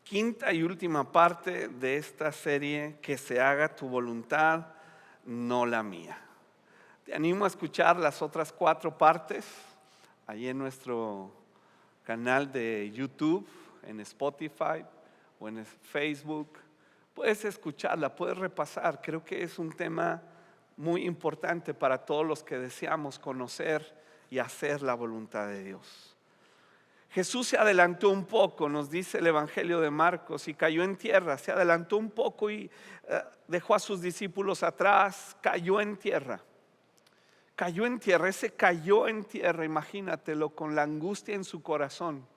quinta y última parte de esta serie, que se haga tu voluntad, no la mía. Te animo a escuchar las otras 4 partes ahí en nuestro canal de YouTube, en Spotify o en Facebook. Puedes escucharla, puedes repasar. Creo que es un tema muy importante para todos los que deseamos conocer y hacer la voluntad de Dios. Jesús se adelantó un poco, nos dice el Evangelio de Marcos, y cayó en tierra. Se adelantó un poco y dejó a sus discípulos atrás. Cayó en tierra. Cayó en tierra. Ese cayó en tierra, imagínatelo, con la angustia en su corazón.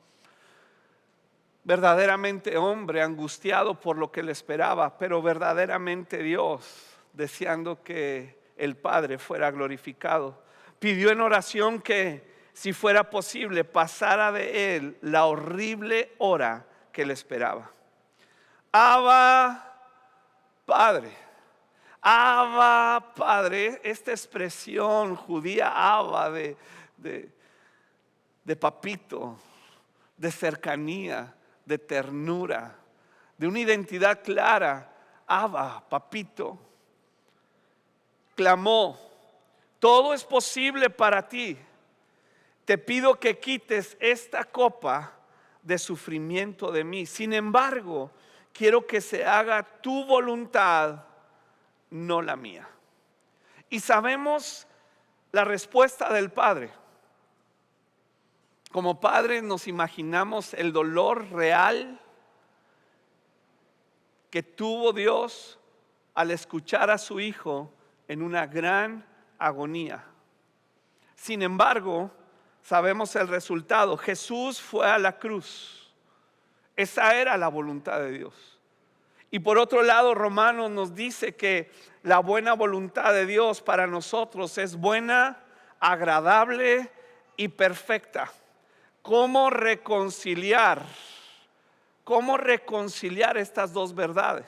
Verdaderamente hombre, angustiado por lo que le esperaba, pero verdaderamente Dios, deseando que el Padre fuera glorificado. Pidió en oración que, si fuera posible, pasara de él la horrible hora que le esperaba. Abba, Padre. Abba, Padre. Esta expresión judía, Abba, de papito, de cercanía, de ternura, de una identidad clara. Abba, papito. Clamó: todo es posible para ti. Te pido que quites esta copa de sufrimiento de mí. Sin embargo, quiero que se haga tu voluntad, no la mía. Y sabemos la respuesta del Padre. Como padres nos imaginamos el dolor real que tuvo Dios al escuchar a su Hijo en una gran agonía. Sin embargo, sabemos el resultado. Jesús fue a la cruz. Esa era la voluntad de Dios. Y por otro lado, Romanos nos dice que la buena voluntad de Dios para nosotros es buena, agradable y perfecta. ¿Cómo reconciliar estas dos verdades?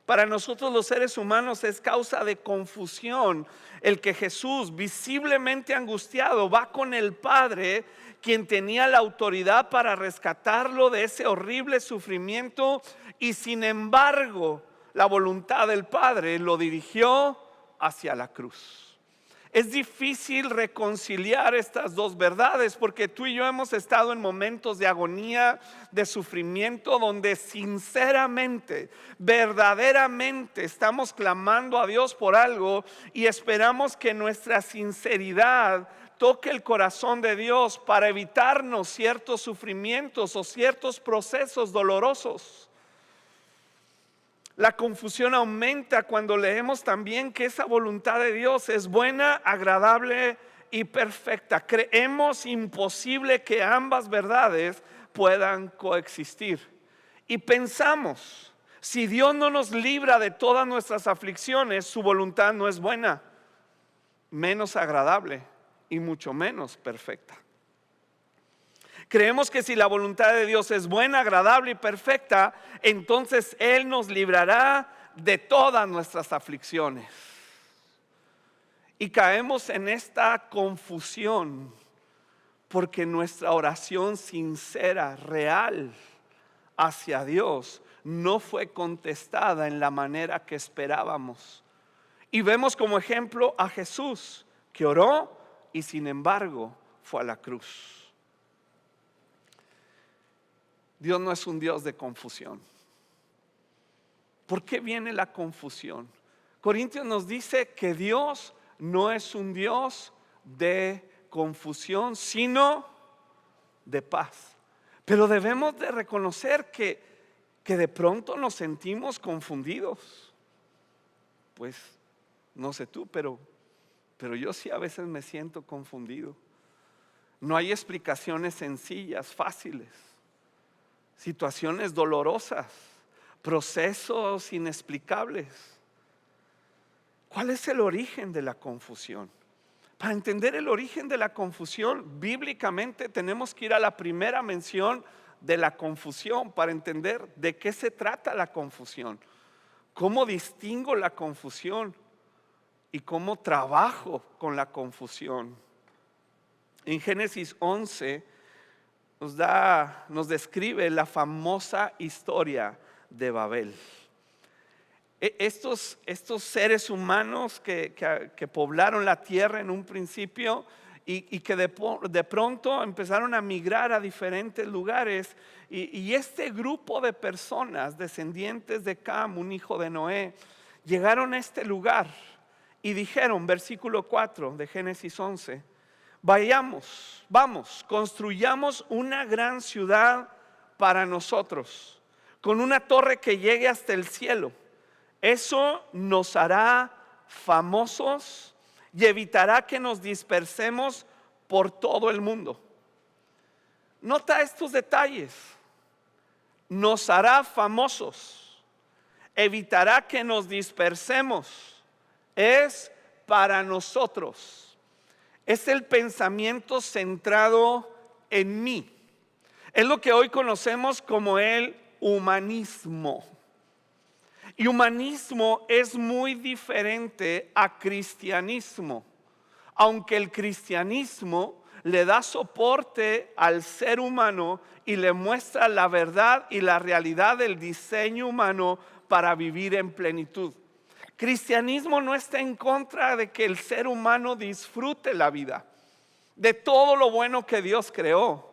Para nosotros los seres humanos es causa de confusión el que Jesús, visiblemente angustiado, va con el Padre, quien tenía la autoridad para rescatarlo de ese horrible sufrimiento, y sin embargo la voluntad del Padre lo dirigió hacia la cruz. Es difícil reconciliar estas dos verdades, porque tú y yo hemos estado en momentos de agonía, de sufrimiento, donde sinceramente, verdaderamente estamos clamando a Dios por algo y esperamos que nuestra sinceridad toque el corazón de Dios para evitarnos ciertos sufrimientos o ciertos procesos dolorosos. La confusión aumenta cuando leemos también que esa voluntad de Dios es buena, agradable y perfecta. Creemos imposible que ambas verdades puedan coexistir. Y pensamos, si Dios no nos libra de todas nuestras aflicciones, su voluntad no es buena, menos agradable y mucho menos perfecta. Creemos que si la voluntad de Dios es buena, agradable y perfecta, entonces Él nos librará de todas nuestras aflicciones. Y caemos en esta confusión porque nuestra oración sincera, real hacia Dios no fue contestada en la manera que esperábamos. Y vemos como ejemplo a Jesús, que oró y sin embargo fue a la cruz. Dios no es un Dios de confusión. ¿Por qué viene la confusión? Corintios nos dice que Dios no es un Dios de confusión, sino de paz. Pero debemos de reconocer que de pronto nos sentimos confundidos. Pues no sé tú, pero yo sí a veces me siento confundido. No hay explicaciones sencillas, fáciles. Situaciones dolorosas, procesos inexplicables. ¿Cuál es el origen de la confusión? Para entender el origen de la confusión, bíblicamente tenemos que ir a la primera mención de la confusión para entender de qué se trata la confusión, cómo distingo la confusión y cómo trabajo con la confusión. En Génesis 11 nos describe la famosa historia de Babel. Estos seres humanos que poblaron la tierra en un principio y que de pronto empezaron a migrar a diferentes lugares, y este grupo de personas, descendientes de Cam, un hijo de Noé, llegaron a este lugar y dijeron, versículo 4 de Génesis 11: vamos, construyamos una gran ciudad para nosotros, con una torre que llegue hasta el cielo. Eso nos hará famosos y evitará que nos dispersemos por todo el mundo. Nota estos detalles: nos hará famosos, evitará que nos dispersemos, es para nosotros. Es el pensamiento centrado en mí. Es lo que hoy conocemos como el humanismo. Y humanismo es muy diferente a cristianismo, aunque el cristianismo le da soporte al ser humano y le muestra la verdad y la realidad del diseño humano para vivir en plenitud. Cristianismo no está en contra de que el ser humano disfrute la vida, de todo lo bueno que Dios creó.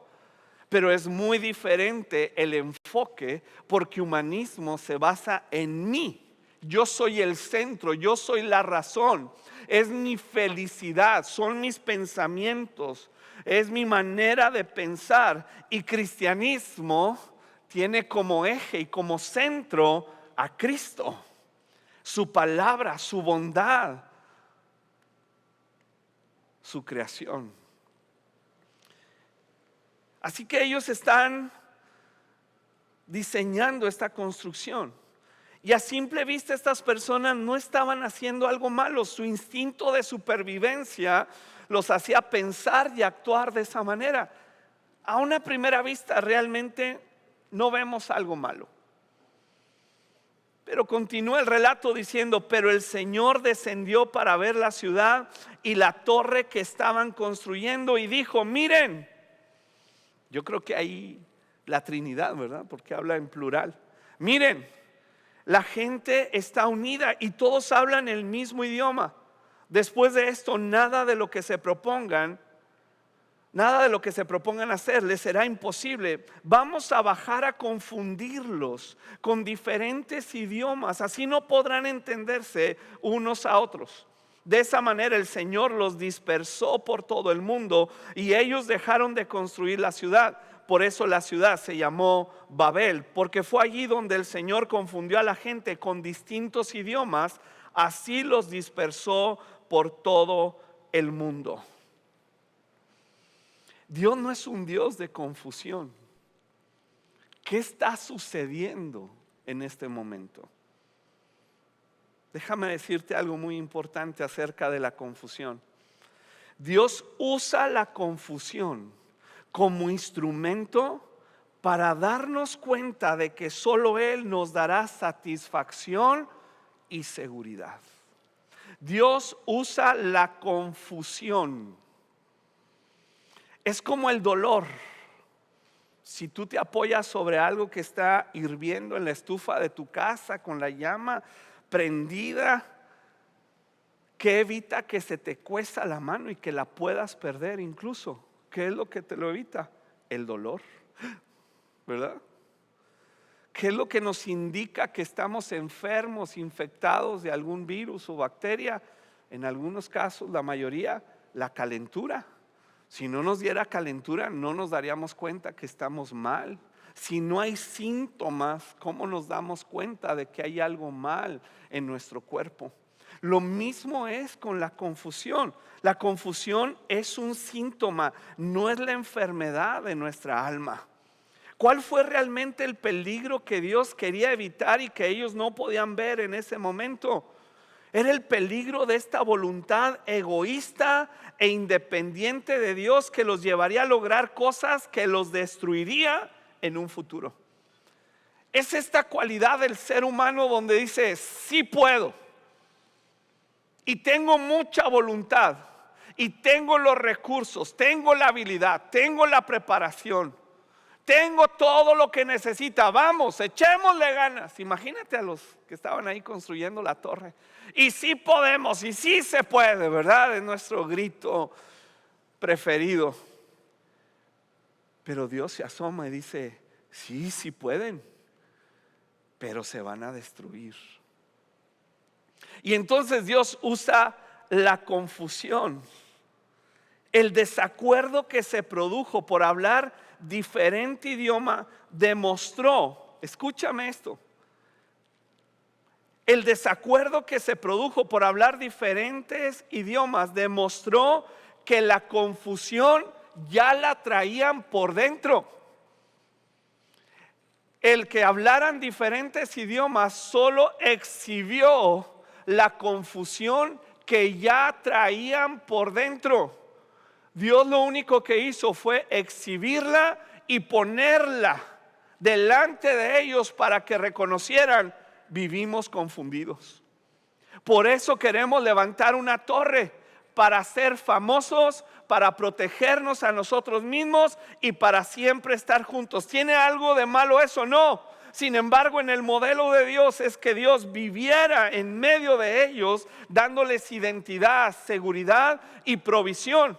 Pero es muy diferente el enfoque, porque humanismo se basa en mí. Yo soy el centro, yo soy la razón. Es mi felicidad, son mis pensamientos, es mi manera de pensar. Y cristianismo tiene como eje y como centro a Cristo, su palabra, su bondad, su creación. Así que ellos están diseñando esta construcción, y a simple vista estas personas no estaban haciendo algo malo. Su instinto de supervivencia los hacía pensar y actuar de esa manera. A una primera vista realmente no vemos algo malo. Pero continúa el relato diciendo: pero el Señor descendió para ver la ciudad y la torre que estaban construyendo, y dijo: miren. Yo creo que ahí la Trinidad, ¿verdad? Porque habla en plural. Miren, la gente está unida y todos hablan el mismo idioma. Después de esto, nada de lo que se propongan hacer les será imposible. Vamos a bajar a confundirlos con diferentes idiomas, así no podrán entenderse unos a otros. De esa manera el Señor los dispersó por todo el mundo y ellos dejaron de construir la ciudad. Por eso la ciudad se llamó Babel, porque fue allí donde el Señor confundió a la gente con distintos idiomas. Así los dispersó por todo el mundo. Dios no es un Dios de confusión. ¿Qué está sucediendo en este momento? Déjame decirte algo muy importante acerca de la confusión. Dios usa la confusión como instrumento para darnos cuenta de que solo Él nos dará satisfacción y seguridad. Dios usa la confusión. Es como el dolor. Si tú te apoyas sobre algo que está hirviendo en la estufa de tu casa con la llama prendida, ¿qué evita que se te cueza la mano y que la puedas perder incluso? ¿Qué es lo que te lo evita? El dolor, ¿verdad? ¿Qué es lo que nos indica que estamos enfermos, infectados de algún virus o bacteria? En algunos casos, la mayoría, la calentura. Si no nos diera calentura, no nos daríamos cuenta que estamos mal. Si no hay síntomas, ¿cómo nos damos cuenta de que hay algo mal en nuestro cuerpo? Lo mismo es con la confusión. La confusión es un síntoma, no es la enfermedad de nuestra alma. ¿Cuál fue realmente el peligro que Dios quería evitar y que ellos no podían ver en ese momento? Era el peligro de esta voluntad egoísta e independiente de Dios, que los llevaría a lograr cosas que los destruiría en un futuro. Es esta cualidad del ser humano donde dice: sí puedo, y tengo mucha voluntad, y tengo los recursos, tengo la habilidad, tengo la preparación, tengo todo lo que necesita, vamos, echémosle ganas. Imagínate a los que estaban ahí construyendo la torre. Y sí podemos, y sí se puede, ¿verdad? Es nuestro grito preferido. Pero Dios se asoma y dice, sí, sí pueden, pero se van a destruir. Y entonces Dios usa la confusión, el desacuerdo que se produjo por hablar diferente idioma demostró, escúchame esto, el desacuerdo que se produjo por hablar diferentes idiomas demostró que la confusión ya la traían por dentro. El que hablaran diferentes idiomas solo exhibió la confusión que ya traían por dentro. Dios lo único que hizo fue exhibirla y ponerla delante de ellos para que reconocieran, vivimos confundidos. Por eso queremos levantar una torre, para ser famosos, para protegernos a nosotros mismos y para siempre estar juntos. ¿Tiene algo de malo eso? No. Sin embargo, en el modelo de Dios es que Dios viviera en medio de ellos, dándoles identidad, seguridad y provisión.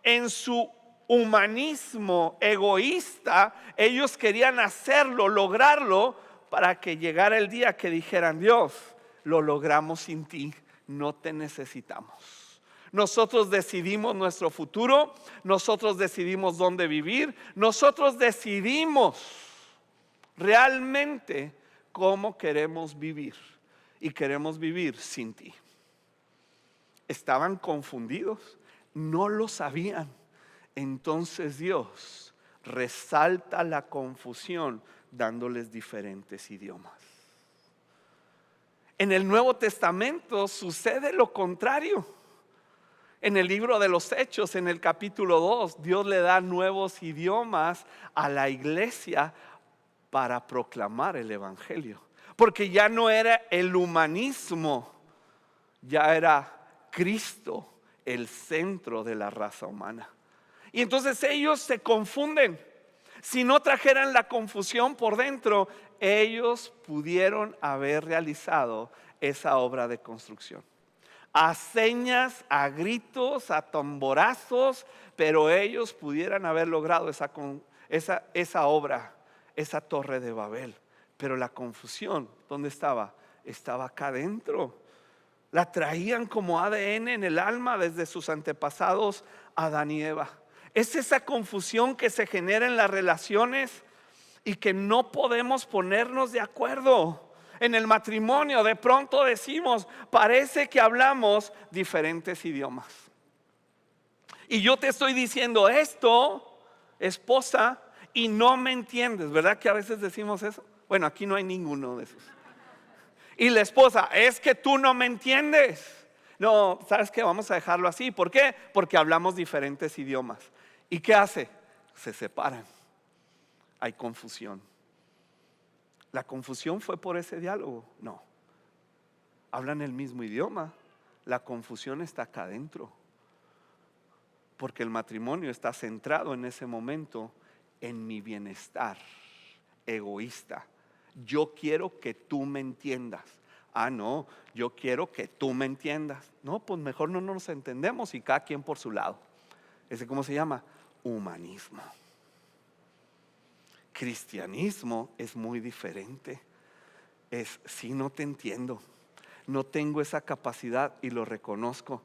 En su humanismo egoísta, ellos querían hacerlo, lograrlo, para que llegara el día que dijeran, Dios, lo logramos sin ti, no te necesitamos. Nosotros decidimos nuestro futuro, nosotros decidimos dónde vivir, nosotros decidimos realmente cómo queremos vivir, y queremos vivir sin ti. Estaban confundidos, no lo sabían. Entonces Dios resalta la confusión dándoles diferentes idiomas. En el Nuevo Testamento sucede lo contrario. En el libro de los Hechos, en el capítulo 2, Dios le da nuevos idiomas a la iglesia para proclamar el evangelio. Porque ya no era el humanismo, ya era Cristo el centro de la raza humana. Y entonces ellos se confunden. Si no trajeran la confusión por dentro, ellos pudieron haber realizado esa obra de construcción. A señas, a gritos, a tamborazos, pero ellos pudieran haber logrado esa obra, esa torre de Babel. Pero la confusión, ¿dónde estaba? Estaba acá dentro. La traían como ADN en el alma desde sus antepasados Adán y Eva. Es esa confusión que se genera en las relaciones y que no podemos ponernos de acuerdo. En el matrimonio de pronto decimos, parece que hablamos diferentes idiomas. Y yo te estoy diciendo esto, esposa, y no me entiendes. ¿Verdad que a veces decimos eso? Bueno, aquí no hay ninguno de esos. Y la esposa, es que tú no me entiendes. No, ¿sabes qué? Vamos a dejarlo así. ¿Por qué? Porque hablamos diferentes idiomas. ¿Y qué hace? Se separan. Hay confusión. ¿La confusión fue por ese diálogo? No. Hablan el mismo idioma. La confusión está acá adentro. Porque el matrimonio está centrado en ese momento en mi bienestar egoísta. Yo quiero que tú me entiendas. Ah, no, yo quiero que tú me entiendas. No, pues mejor no nos entendemos y cada quien por su lado. ¿Ese cómo se llama? Humanismo. Cristianismo es muy diferente. Es, sí, no te entiendo, no tengo esa capacidad y lo reconozco,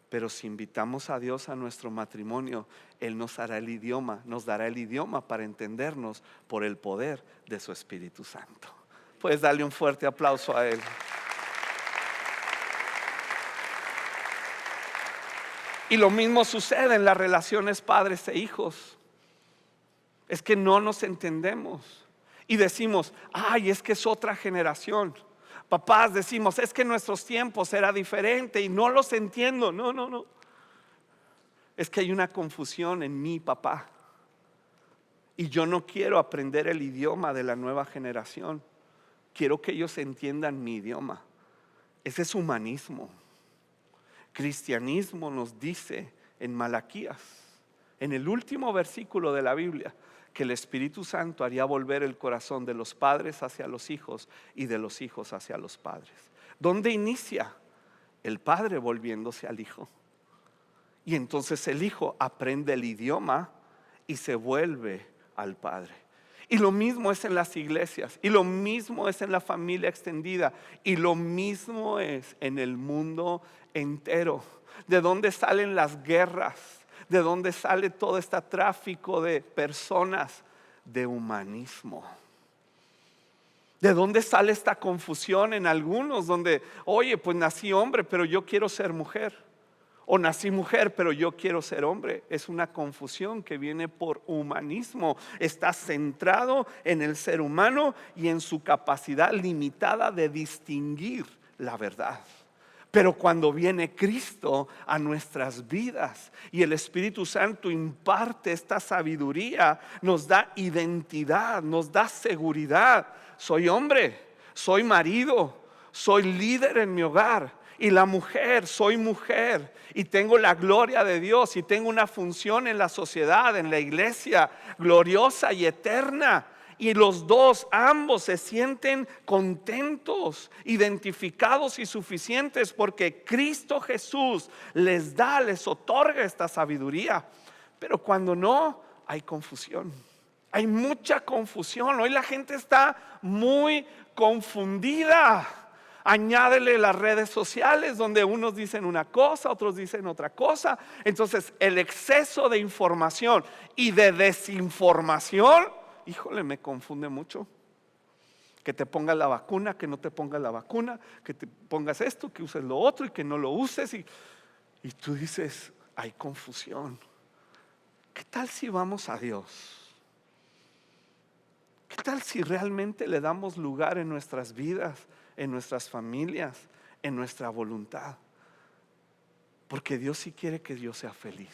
pero si invitamos a Dios a nuestro matrimonio, Él nos dará el idioma para entendernos por el poder de su Espíritu Santo. Puedes darle un fuerte aplauso a Él. Y lo mismo sucede en las relaciones padres e hijos. Es que no nos entendemos y decimos, ay, es que es otra generación. Papás decimos, es que en nuestros tiempos era diferente y no los entiendo. No. Es que hay una confusión en mi papá y yo no quiero aprender el idioma de la nueva generación. Quiero que ellos entiendan mi idioma. Ese es humanismo. Cristianismo nos dice en Malaquías, en el último versículo de la Biblia, que el Espíritu Santo haría volver el corazón de los padres hacia los hijos y de los hijos hacia los padres. ¿Dónde inicia? El padre volviéndose al hijo. Y entonces el hijo aprende el idioma y se vuelve al padre. Y lo mismo es en las iglesias, y lo mismo es en la familia extendida, y lo mismo es en el mundo entero. ¿De dónde salen las guerras? ¿De dónde sale todo este tráfico de personas? De humanismo. ¿De dónde sale esta confusión en algunos? Donde, oye, pues nací hombre, pero yo quiero ser mujer. O nací mujer, pero yo quiero ser hombre. Es una confusión que viene por humanismo. Está centrado en el ser humano y en su capacidad limitada de distinguir la verdad. Pero cuando viene Cristo a nuestras vidas y el Espíritu Santo imparte esta sabiduría, nos da identidad, nos da seguridad. Soy hombre, soy marido, soy líder en mi hogar. Y la mujer, soy mujer y tengo la gloria de Dios y tengo una función en la sociedad, en la iglesia, gloriosa y eterna. Y los dos, ambos se sienten contentos, identificados y suficientes porque Cristo Jesús les da, les otorga esta sabiduría. Pero cuando no, hay confusión. Hay mucha confusión. Hoy la gente está muy confundida. Añádele las redes sociales donde unos dicen una cosa, otros dicen otra cosa. Entonces el exceso de información y de desinformación, híjole, me confunde mucho. Que te pongas la vacuna, que no te pongas la vacuna, que te pongas esto, que uses lo otro y que no lo uses. Y tú dices, hay confusión. ¿Qué tal si vamos a Dios? ¿Qué tal si realmente le damos lugar en nuestras vidas, en nuestras familias, en nuestra voluntad? Porque Dios sí quiere que Dios sea feliz.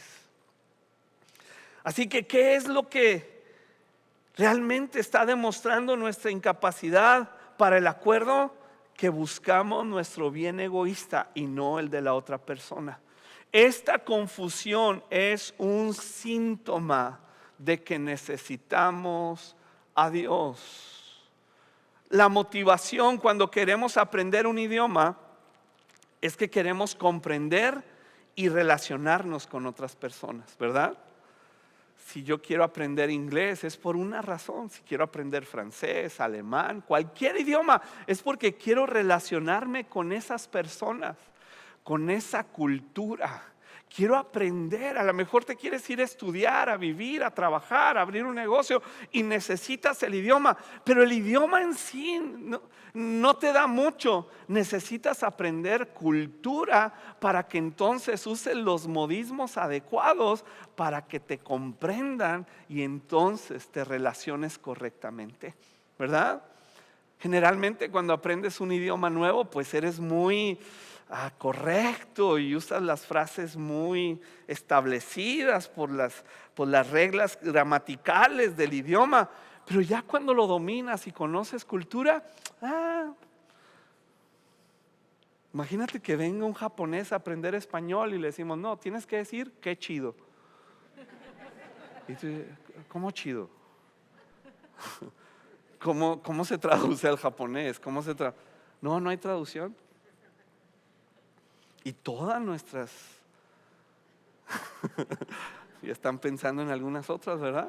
Así que, ¿qué es lo que realmente está demostrando nuestra incapacidad para el acuerdo? Que buscamos nuestro bien egoísta y no el de la otra persona. Esta confusión es un síntoma de que necesitamos a Dios. La motivación cuando queremos aprender un idioma es que queremos comprender y relacionarnos con otras personas, ¿verdad? Si yo quiero aprender inglés es por una razón. Si quiero aprender francés, alemán, cualquier idioma, es porque quiero relacionarme con esas personas, con esa cultura. Quiero aprender. A lo mejor te quieres ir a estudiar, a vivir, a trabajar, a abrir un negocio y necesitas el idioma, pero el idioma en sí no te da mucho. Necesitas aprender cultura para que entonces uses los modismos adecuados para que te comprendan y entonces te relaciones correctamente, ¿verdad? Generalmente cuando aprendes un idioma nuevo, pues eres muy correcto y usas las frases muy establecidas por las reglas gramaticales del idioma. Pero ya cuando lo dominas y conoces cultura, imagínate que venga un japonés a aprender español y le decimos, no, tienes que decir qué chido. Y tú, ¿cómo chido? ¿Cómo se traduce al japonés? No hay traducción. Y todas nuestras ya están pensando en algunas otras, ¿verdad?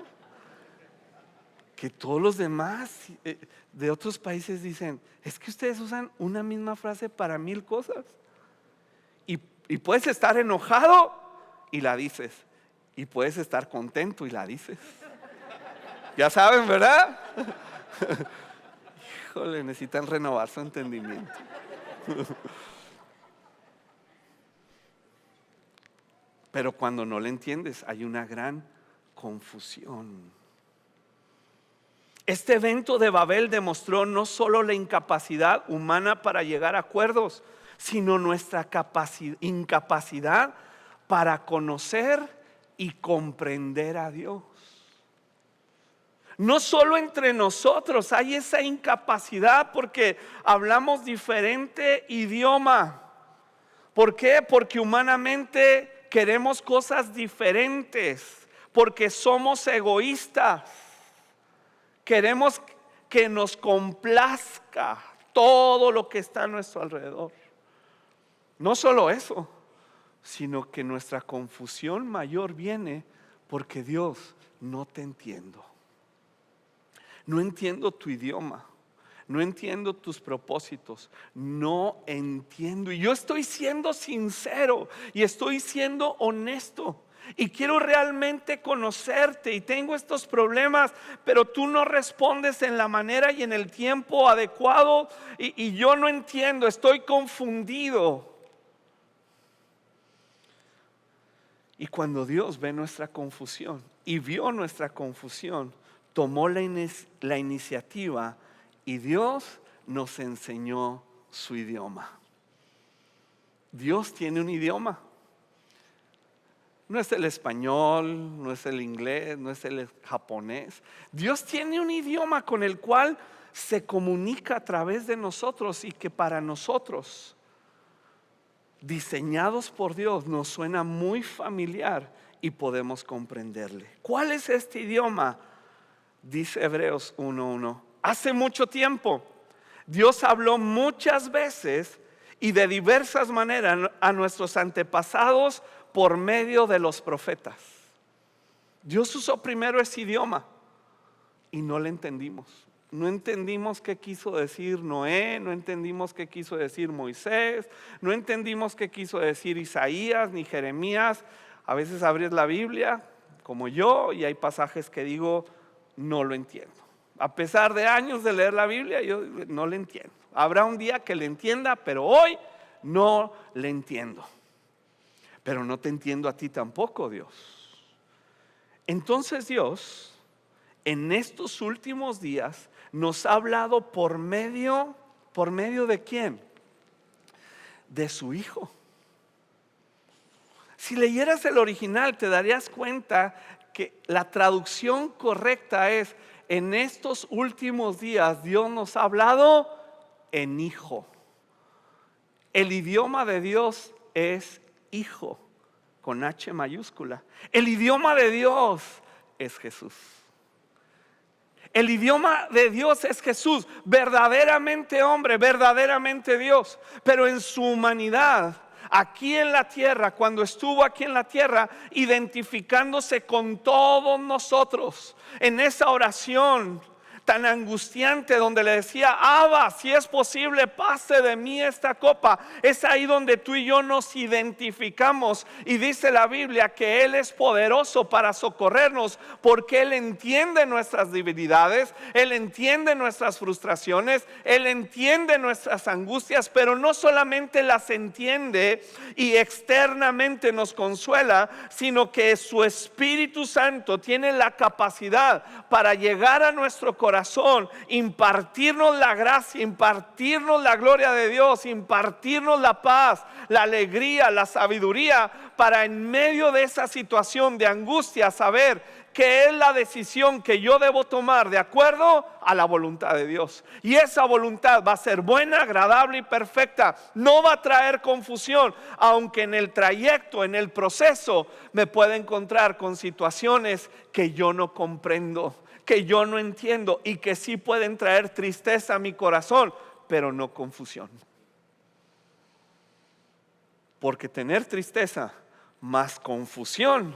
Que todos los demás de otros países dicen, es que ustedes usan una misma frase para 1000 cosas. Y puedes estar enojado y la dices. Y puedes estar contento y la dices. Ya saben, ¿verdad? Híjole, necesitan renovar su entendimiento. Pero cuando no le entiendes, hay una gran confusión. Este evento de Babel demostró no solo la incapacidad humana para llegar a acuerdos, sino nuestra incapacidad para conocer y comprender a Dios. No solo entre nosotros hay esa incapacidad porque hablamos diferente idioma. ¿Por qué? Porque humanamente queremos cosas diferentes, porque somos egoístas. Queremos que nos complazca todo lo que está a nuestro alrededor. No solo eso, sino que nuestra confusión mayor viene porque Dios, no te entiendo. No entiendo tu idioma. No entiendo tus propósitos. No entiendo. Y yo estoy siendo sincero y estoy siendo honesto. Y quiero realmente conocerte y tengo estos problemas, pero tú no respondes en la manera y en el tiempo adecuado y yo no entiendo, estoy confundido. Y cuando Dios ve nuestra confusión y vio nuestra confusión, tomó la iniciativa y Dios nos enseñó su idioma. Dios tiene un idioma. No es el español, no es el inglés, no es el japonés. Dios tiene un idioma con el cual se comunica a través de nosotros y que para nosotros, diseñados por Dios, nos suena muy familiar y podemos comprenderle. ¿Cuál es este idioma? Dice Hebreos 1:1. Hace mucho tiempo Dios habló muchas veces y de diversas maneras a nuestros antepasados por medio de los profetas. Dios usó primero ese idioma y no le entendimos. No entendimos qué quiso decir Noé, no entendimos qué quiso decir Moisés, no entendimos qué quiso decir Isaías ni Jeremías. A veces abres la Biblia como yo y hay pasajes que digo, no lo entiendo. A pesar de años de leer la Biblia, yo no le entiendo. Habrá un día que le entienda, pero hoy no le entiendo. Pero no te entiendo a ti tampoco, Dios. Entonces Dios, en estos últimos días, nos ha hablado por medio ¿de quién? De su Hijo. Si leyeras el original, te darías cuenta que la traducción correcta es: en estos últimos días Dios nos ha hablado en Hijo. El idioma de Dios es Hijo, con H mayúscula. El idioma de Dios es Jesús. El idioma de Dios es Jesús, verdaderamente hombre, verdaderamente Dios, pero en su humanidad, aquí en la tierra, cuando estuvo aquí en la tierra, identificándose con todos nosotros, en esa oración tan angustiante donde le decía: Abba, si es posible, pase de mí esta copa. Es ahí donde tú y yo nos identificamos, y dice la Biblia que Él es poderoso para socorrernos, porque Él entiende nuestras debilidades, Él entiende nuestras frustraciones, Él entiende nuestras angustias, pero no solamente las entiende y externamente nos consuela, sino que su Espíritu Santo tiene la capacidad para llegar a nuestro corazón, impartirnos la gracia, impartirnos la gloria de Dios, impartirnos la paz, la alegría, la sabiduría, para en medio de esa situación de angustia saber que es la decisión que yo debo tomar de acuerdo a la voluntad de Dios. Y esa voluntad va a ser buena, agradable y perfecta. No va a traer confusión, aunque en el trayecto, en el proceso, me pueda encontrar con situaciones que yo no comprendo, que yo no entiendo y que sí pueden traer tristeza a mi corazón, pero no confusión. Porque tener tristeza más confusión,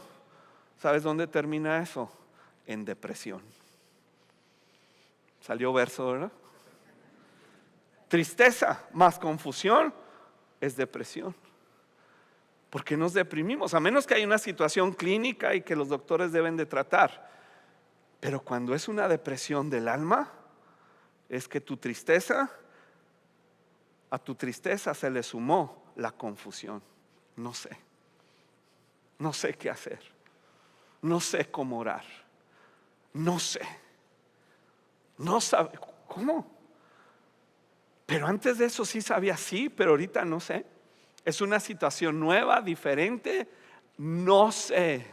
¿sabes dónde termina eso? En depresión. Salió verso, ¿verdad? Tristeza más confusión es depresión. ¿Por qué nos deprimimos? A menos que haya una situación clínica y que los doctores deben de tratar. Pero cuando es una depresión del alma, es que a tu tristeza se le sumó la confusión. No sé qué hacer, no sé cómo orar, no sabe cómo. Pero antes de eso sí sabía, sí, pero ahorita no sé. Es una situación nueva, diferente, no sé.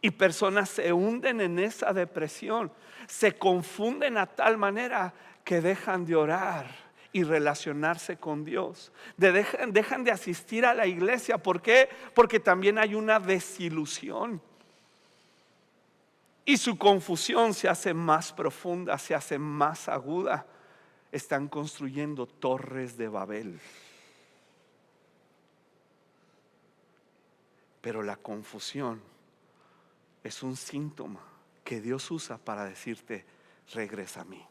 Y personas se hunden en esa depresión, se confunden a tal manera que dejan de orar y relacionarse con Dios, dejan de asistir a la iglesia. ¿Por qué? Porque también hay una desilusión. y su confusión se hace más profunda, se hace más aguda. Están construyendo torres de Babel. Pero la confusión es un síntoma que Dios usa para decirte: regresa a mí.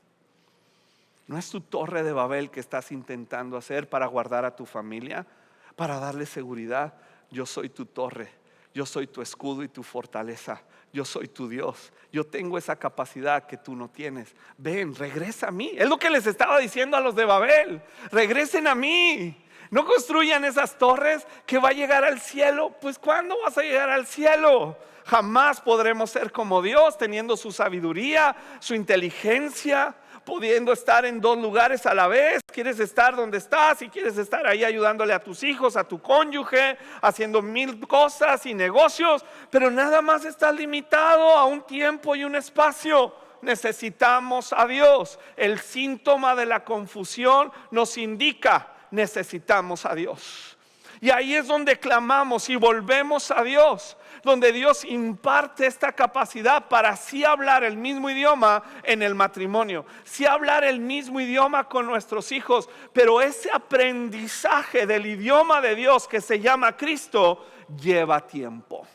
No es tu torre de Babel que estás intentando hacer para guardar a tu familia, para darle seguridad. Yo soy tu torre, yo soy tu escudo y tu fortaleza. Yo soy tu Dios, yo tengo esa capacidad que tú no tienes. Ven, regresa a mí. Es lo que les estaba diciendo a los de Babel: regresen a mí. No construyan esas torres que va a llegar al cielo. Pues ¿cuándo vas a llegar al cielo? Jamás podremos ser como Dios, teniendo su sabiduría, su inteligencia, pudiendo estar en dos lugares a la vez. Quieres estar donde estás y quieres estar ahí ayudándole a tus hijos, a tu cónyuge, haciendo mil cosas y negocios, pero nada más estás limitado a un tiempo y un espacio. Necesitamos a Dios. El síntoma de la confusión nos indica: necesitamos a Dios. Y ahí es donde clamamos y volvemos a Dios, donde Dios imparte esta capacidad para sí hablar el mismo idioma en el matrimonio, sí hablar el mismo idioma con nuestros hijos. Pero ese aprendizaje del idioma de Dios que se llama Cristo lleva tiempo.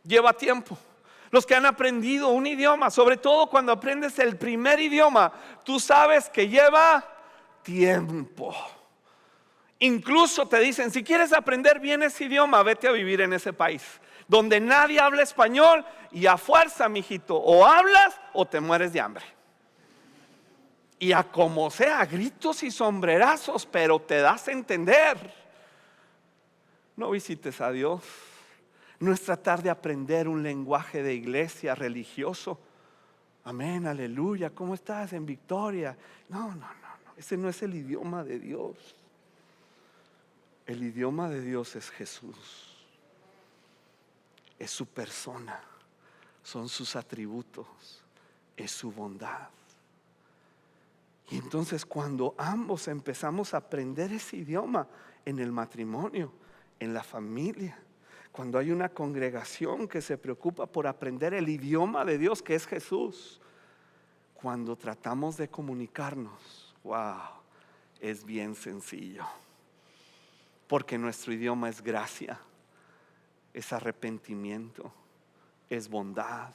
Lleva tiempo. Los que han aprendido un idioma, sobre todo cuando aprendes el primer idioma, tú sabes que lleva tiempo. Incluso te dicen: si quieres aprender bien ese idioma, vete a vivir en ese país donde nadie habla español, y a fuerza, mijito, o hablas o te mueres de hambre. Y a como sea, gritos y sombrerazos, pero te das a entender. No visites a Dios. No es tratar de aprender un lenguaje de iglesia religioso. Amén, aleluya, ¿cómo estás? En victoria. No. Ese no es el idioma de Dios. El idioma de Dios es Jesús. Es su persona. Son sus atributos. Es su bondad. Y entonces cuando ambos empezamos a aprender ese idioma en el matrimonio, en la familia, cuando hay una congregación que se preocupa por aprender el idioma de Dios, que es Jesús, cuando tratamos de comunicarnos, wow, es bien sencillo. Porque nuestro idioma es gracia, es arrepentimiento, es bondad,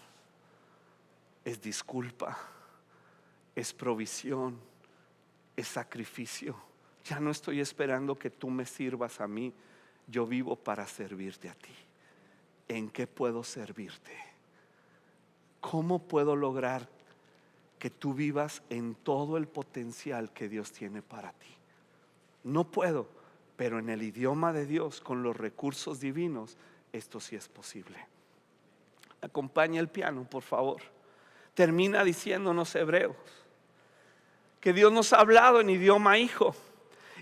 es disculpa, es provisión, es sacrificio. Ya no estoy esperando que tú me sirvas a mí, yo vivo para servirte a ti. ¿En qué puedo servirte? ¿Cómo puedo lograr que tú vivas en todo el potencial que Dios tiene para ti? No puedo, pero en el idioma de Dios, con los recursos divinos, esto sí es posible. Acompaña el piano, por favor. Termina diciéndonos Hebreos que Dios nos ha hablado en idioma hijo.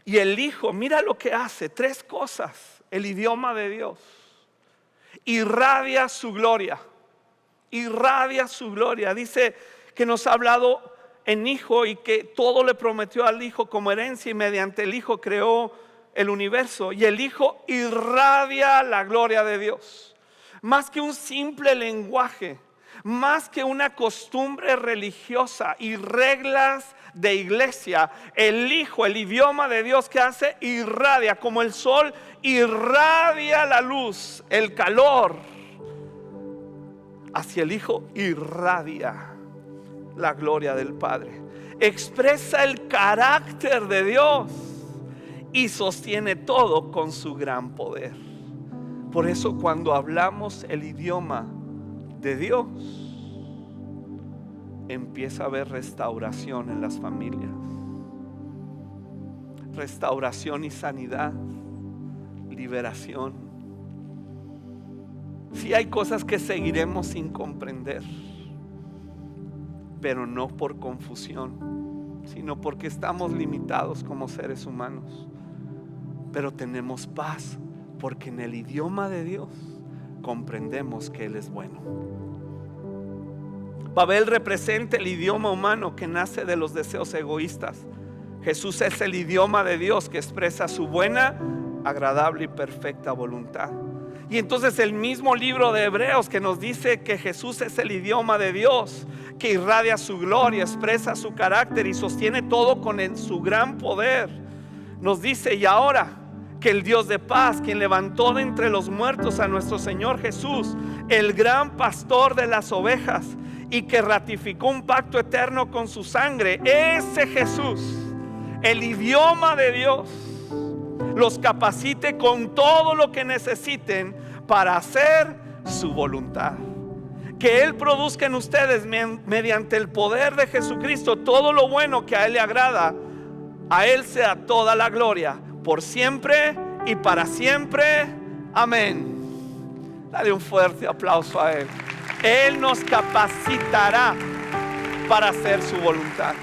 Y el hijo, mira lo que hace: 3 cosas. El idioma de Dios irradia su gloria. Irradia su gloria. Dice que nos ha hablado en hijo y que todo le prometió al hijo como herencia, y mediante el hijo creó el universo. Y el hijo irradia la gloria de Dios. Más que un simple lenguaje, más que una costumbre religiosa y reglas de iglesia, el hijo, el idioma de Dios, que hace: irradia, como el sol irradia la luz, el calor. Hacia el hijo irradia la gloria del Padre, expresa el carácter de Dios y sostiene todo con su gran poder. Por eso cuando hablamos el idioma de Dios, empieza a haber restauración en las familias, restauración y sanidad, liberación. Sí hay cosas que seguiremos sin comprender, pero no por confusión, sino porque estamos limitados como seres humanos. Pero tenemos paz, porque en el idioma de Dios comprendemos que Él es bueno. Babel representa el idioma humano que nace de los deseos egoístas. Jesús es el idioma de Dios que expresa su buena, agradable y perfecta voluntad. Y entonces el mismo libro de Hebreos, que nos dice que Jesús es el idioma de Dios, que irradia su gloria, expresa su carácter y sostiene todo con su gran poder, nos dice: y ahora que el Dios de paz, quien levantó de entre los muertos a nuestro Señor Jesús, el gran pastor de las ovejas, y que ratificó un pacto eterno con su sangre, ese Jesús, el idioma de Dios, los capacite con todo lo que necesiten para hacer su voluntad. Que Él produzca en ustedes, mediante el poder de Jesucristo, todo lo bueno que a Él le agrada. A Él sea toda la gloria, por siempre y para siempre. Amén. Dale un fuerte aplauso a Él. Él nos capacitará para hacer su voluntad.